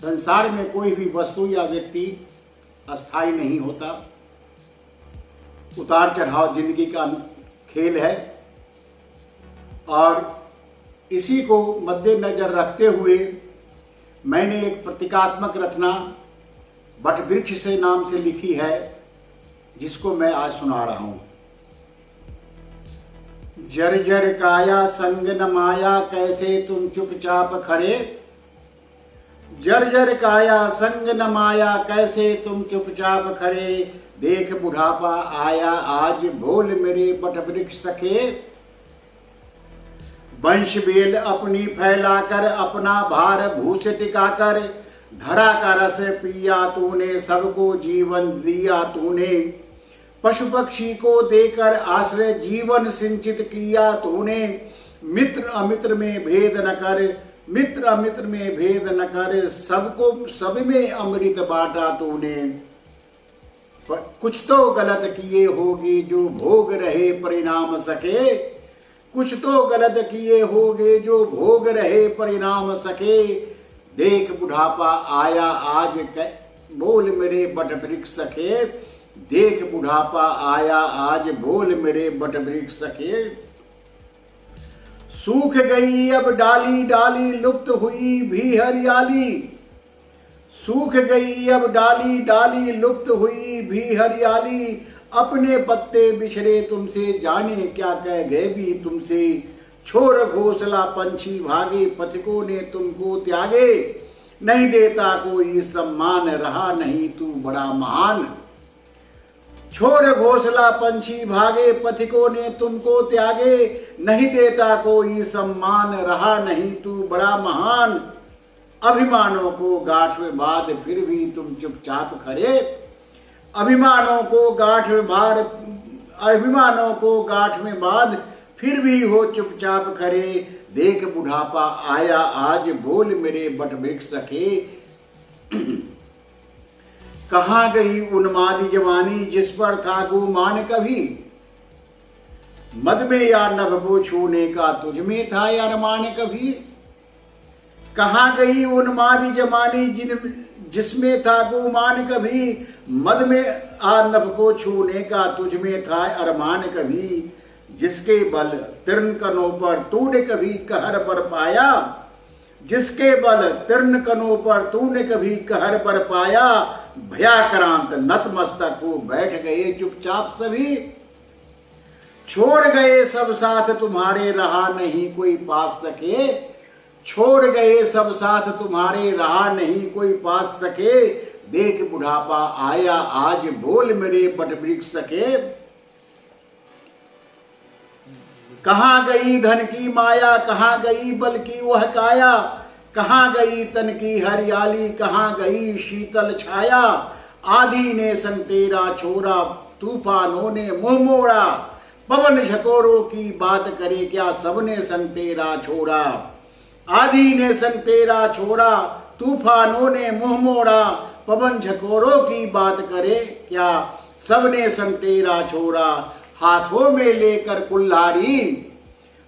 संसार में कोई भी वस्तु या व्यक्ति अस्थायी नहीं होता। उतार चढ़ाव जिंदगी का खेल है और इसी को मद्देनजर रखते हुए मैंने एक प्रतीकात्मक रचना वटवृक्ष से नाम से लिखी है, जिसको मैं आज सुना रहा हूं। जर्जर काया संग न माया, कैसे तुम चुपचाप खड़े। जर्जर काया संग न माया, कैसे तुम चुपचाप खड़े। देख बुढ़ापा आया आज, बोल मेरे वटवृक्ष सखे। वंश बेल अपनी फैलाकर, अपना भार भूस टिकाकर, धरा का रस पिया तूने, सबको जीवन दिया तूने। पशु पक्षी को देकर आश्रय जीवन सिंचित किया तूने। मित्र अमित्र में भेद न कर, मित्र अमित्र में भेद न कर, सबको सब में अमृत बांटा तूने। कुछ तो गलत किए होगी जो भोग रहे परिणाम सके। कुछ तो गलत किए होगे जो भोग रहे परिणाम सके। देख बुढ़ापा आया आज, बोल मेरे वटवृक्ष सखे। देख बुढ़ापा आया आज, बोल मेरे वटवृक्ष सखे। सूख गई अब डाली डाली, लुप्त हुई भी हरियाली। सूख गई अब डाली डाली, लुप्त हुई भी हरियाली। अपने पत्ते बिछड़े तुमसे, जाने क्या कह गए भी तुमसे। छोर घोंसला पंछी भागे, पथिकों ने तुमको त्यागे। नहीं देता कोई सम्मान, रहा नहीं तू बड़ा महान। छोर घोंसला पंछी भागे, पथिकों ने तुमको त्यागे। नहीं देता कोई सम्मान, रहा नहीं तू बड़ा महान। अभिमानों को गांठ में बांध, फिर भी तुम चुपचाप खड़े। अभिमानों को गांठ में बांध, फिर भी हो चुपचाप खड़े। देख बुढ़ापा आया आज, बोल मेरे वटवृक्ष सखे। कहाँ गई उन्मादी जवानी, जिस पर था गुमान कभी। मद में या नभ को छूने का, तुझ में था या अरमान कभी। कहाँ गई उन्मादी जवानी, जिसमें था गुमान कभी। मद में आ नभ को छूने का, तुझ में था अरमान कभी। जिसके बल तीर्ण कनों पर तूने कभी कहर बर पाया। जिसके बल तीर्ण कनों पर तूने कभी कहर बर पाया। भयाक्रांत नतमस्तक हो बैठ गए चुपचाप सभी। छोड़ गए सब साथ तुम्हारे, रहा नहीं कोई पास सके। छोड़ गए सब साथ तुम्हारे, रहा नहीं कोई पास सके। देख बुढ़ापा आया आज, बोल मेरे वटवृक्ष सखे। कहाँ गई धन की माया, कहाँ गई बल की वह काया। कहाँ गई तन की हरियाली, कहाँ गई शीतल छाया। आधी ने संग तेरा छोड़ा, तूफानों ने मुंह मोड़ा। पवन झकोरों की बात करे क्या, सबने संग तेरा छोड़ा। आधी ने संग तेरा छोड़ा, तूफानों ने मुंह मोड़ा। पवन झकोरों की बात करे क्या, सबने संग तेरा छोड़ा। हाथों में लेकर कुल्हाड़ी,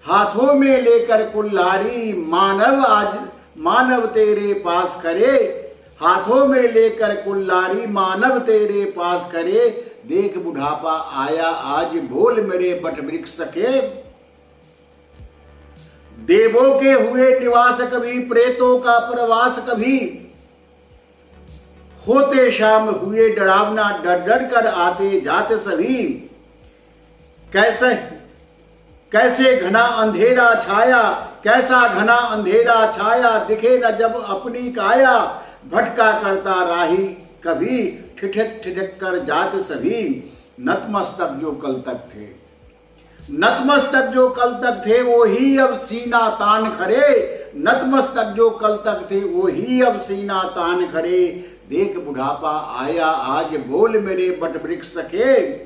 हाथों में लेकर कुल्हाड़ी, मानव तेरे पास करे। हाथों में लेकर कुल्हाड़ी, मानव तेरे पास करे। देख बुढ़ापा आया आज, बोल मेरे वटवृक्ष सखे। देवों के हुए निवास कभी, प्रेतों का प्रवास कभी। होते शाम हुए डरावना, डर डर कर आते जाते सभी। कैसे घना अंधेरा छाया, कैसा घना अंधेरा छाया। दिखे न जब अपनी काया, भटका करता राही कभी। ठिठक ठिठक कर जाते सभी। नतमस्तक जो कल तक थे, नतमस्तक जो कल तक थे, वो ही अब सीना तान खड़े। नतमस्तक जो कल तक थे, वो ही अब सीना तान खड़े। देख बुढ़ापा आया आज, बोल मेरे वटवृक्ष सखे।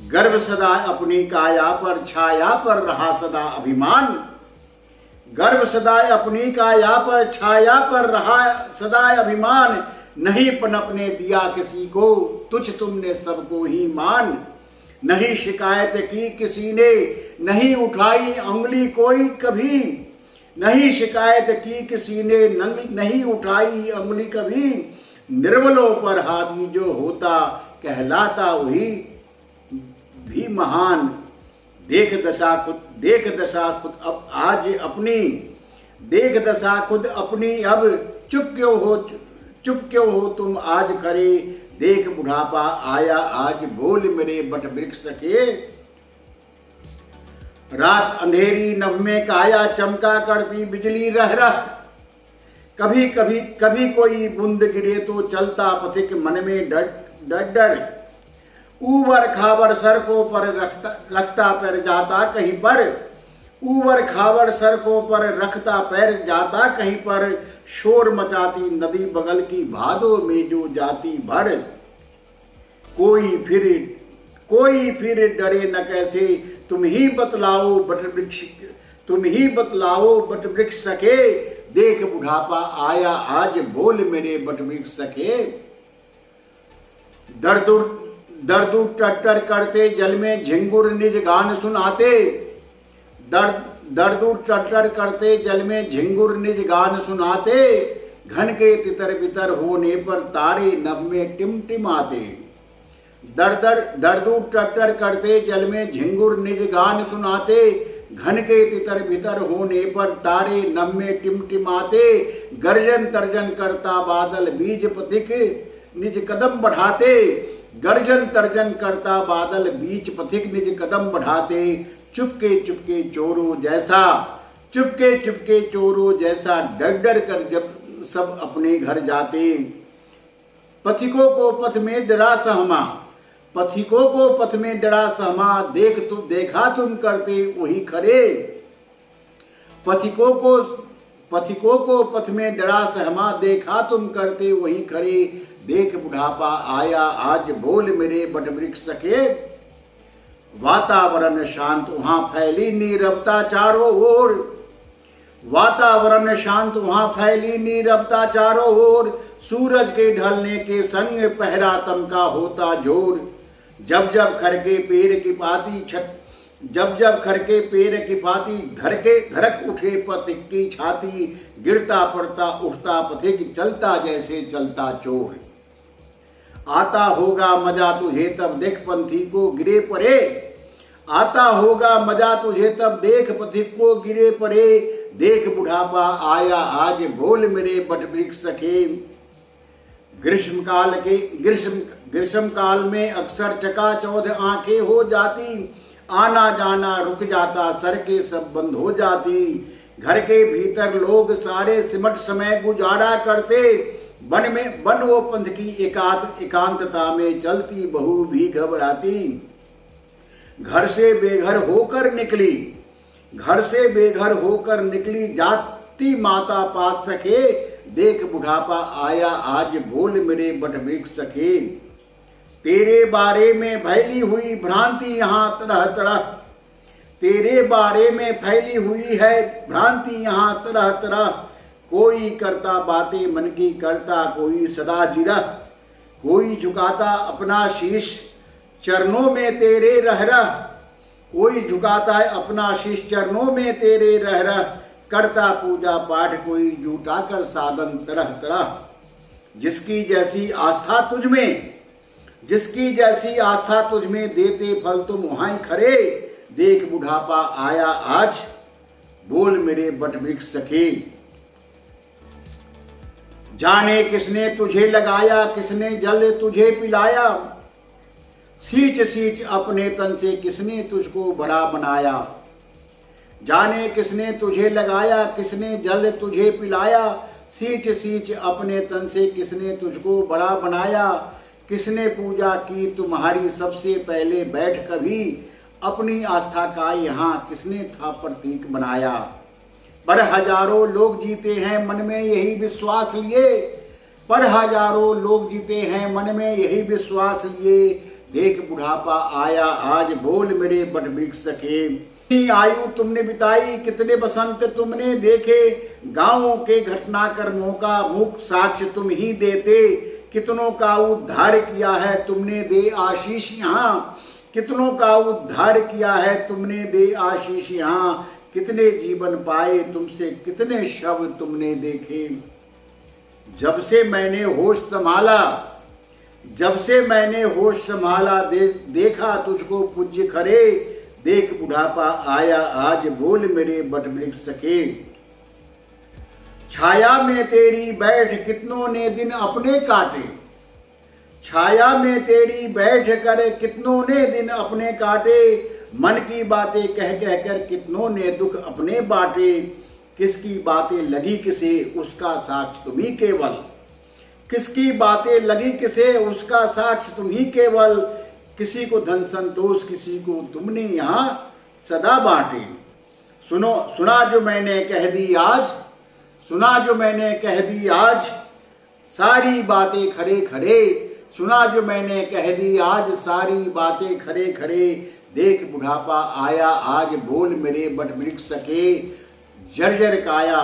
गर्व सदा अपनी काया पर, छाया पर रहा सदा अभिमान। गर्व सदा अपनी काया पर, छाया पर रहा सदा अभिमान। नहीं पनपने दिया किसी को, तुझ तुमने सबको ही मान। नहीं शिकायत की किसी ने, नहीं उठाई अंगुली कोई कभी। नहीं शिकायत की किसी ने, नहीं उठाई अंगुली कभी। निर्बलों पर हावी जो होता, कहलाता वही भी महान। देख दशा खुद अब आज अपनी, देख दशा खुद अपनी अब। चुप क्यों हो तुम आज खरे, देख बुढ़ापा आया आज बोल मेरे बट वृक्ष के। रात अंधेरी नभ में काया, चमका करती बिजली रह रह। कभी कोई बूंद गिरे तो चलता पथिक मन में डर। ऊबर खाबर सड़कों पर रखता पैर जाता कहीं पर। ऊबर खाबर सड़कों पर रखता पैर जाता कहीं पर। शोर मचाती नदी बगल की भादों में जो जाती भर। कोई फिर डरे न कैसे, तुम ही बतलाओ बट वृक्ष सके। देख बुढ़ापा आया आज बोल मेरे बट वृक्ष सके। दर्द टट्टर करते जल में झिंगुर निज गान सुनाते। दर्द टट्टर करते जल में झिंगुर निज गान सुनाते। घन के तितर बितर होने पर तारे नभ में टिमटिमाते। दर्द टट्टर करते जल में झिंगुर निज गान सुनाते। घन के तितर बितर होने पर तारे नभ में टिमटिमाते। गर्जन तर्जन करता बादल बीज पथिक निज कदम बढ़ाते। गर्जन तर्जन करता बादल बीच पथिक निज कदम बढ़ाते। चुपके चोरों जैसा डर कर जब सब अपने घर जाते। पथिकों को पथ में डरा सहमा, देखा तुम करते वही खरे। पथिकों को पथ में डरा सहमा, देखा तुम करते वही खरे। देख बुढ़ापा आया आज बोल मेरे बट वृक्ष सके। वातावरण शांत वहां फैली नीरवता चारों ओर। वातावरण शांत वहां फैली नीरवता चारों ओर। सूरज के ढलने के संग पहरा तमका होता जोर। जब खरके पेड़ की पाती धड़क उठे पथिक की छाती। गिरता पड़ता उठता पथिक, चलता जैसे चलता चोर। आता होगा मजा तुझे तब देख पंथी को गिरे पड़े। आता होगा मजा तुझे तब देख पथिक को गिरे पड़े। देख बुढ़ापा आया आज बोल मेरे बट वृक्ष सके। ग्रीष्म काल में अक्सर चकाचौंध आंखें हो जाती। आना जाना रुक जाता, सड़कें सब बंद हो जाती। घर के भीतर लोग सारे सिमट समय गुजारा करते। वन वो पंथ की एकांतता में चलती बहू भी घबराती। घर से बेघर होकर निकली जाती माता पास सके। देख बुढ़ापा आया आज बोल मेरे बट वृक्ष सके। तेरे बारे में फैली हुई भ्रांति यहाँ तरह तरह। तेरे बारे में फैली हुई है भ्रांति यहाँ तरह तरह। कोई करता बातें मन की करता कोई सदा जिरह। कोई झुकाता अपना शीश चरणों में तेरे रह रह। कोई झुकाता है अपना शीश चरणों में तेरे रह रह। करता पूजा पाठ कोई जुटा कर साधन तरह तरह। जिसकी जैसी आस्था तुझ में देते फल तुम वहां खरे। देख बुढ़ापा आया आज बोल मेरे बट वृक्ष सके। जाने किसने तुझे लगाया, किसने जल तुझे पिलाया। सींच अपने तन से किसने तुझको बड़ा बनाया। जाने किसने तुझे लगाया, किसने जल तुझे पिलाया। सींच अपने तन से किसने तुझको बड़ा बनाया। किसने पूजा की तुम्हारी सबसे पहले बैठ कभी। अपनी आस्था का यहाँ किसने था प्रतीक बनाया। पर हजारों लोग जीते हैं मन में यही विश्वास लिए। पर हजारों लोग जीते हैं मन में यही विश्वास लिए। देख बुढ़ापा आया आज बोल मेरे बट वृक्ष सके। कितनी आयु तुमने बिताई, कितने बसंत तुमने देखे। गांवों के घटनाक्रमों का मुख साक्ष्य तुम ही देते। कितनों का उद्धार किया है तुमने, दे आशीष यहाँ। कितनों का उद्धार किया है तुमने, दे आशीष यहाँ। कितने जीवन पाए तुमसे, कितने शव तुमने देखे। जब से मैंने होश संभाला, जब से मैंने होश संभाला, देखा तुझको पूज्य खरे। देख बुढ़ापा आया आज, बोल मेरे बट वृक्ष सखे। छाया में तेरी बैठ कितनों ने दिन अपने काटे, छाया में तेरी बैठ कर कितनों ने दिन अपने काटे। मन की बातें कह कह कर कितनों ने दुख अपने बांटे। किसकी बातें लगी किसे, उसका साक्ष तुम ही केवल। किसकी बातें लगी किसे, उसका साक्ष तुम ही केवल। किसी को धन संतोष, किसी को तुमने यहाँ सदा बांटे। सुनो सुना जो मैंने कह दी आज, सुना जो मैंने कह दी आज, सारी बातें खरे खरे। सुना जो मैंने कह दी आज, सारी बातें खरे खरे। देख बुढ़ापा आया आज, बोल मेरे बट वृक्ष सखे। जर्जर काया,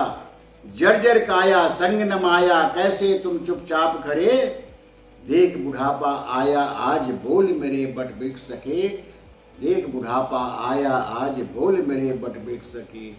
जर्जर काया संग न माया, कैसे तुम चुपचाप खरे। देख बुढ़ापा आया आज, बोल मेरे बट वृक्ष सखे। देख बुढ़ापा आया आज, बोल मेरे बट वृक्ष सखे।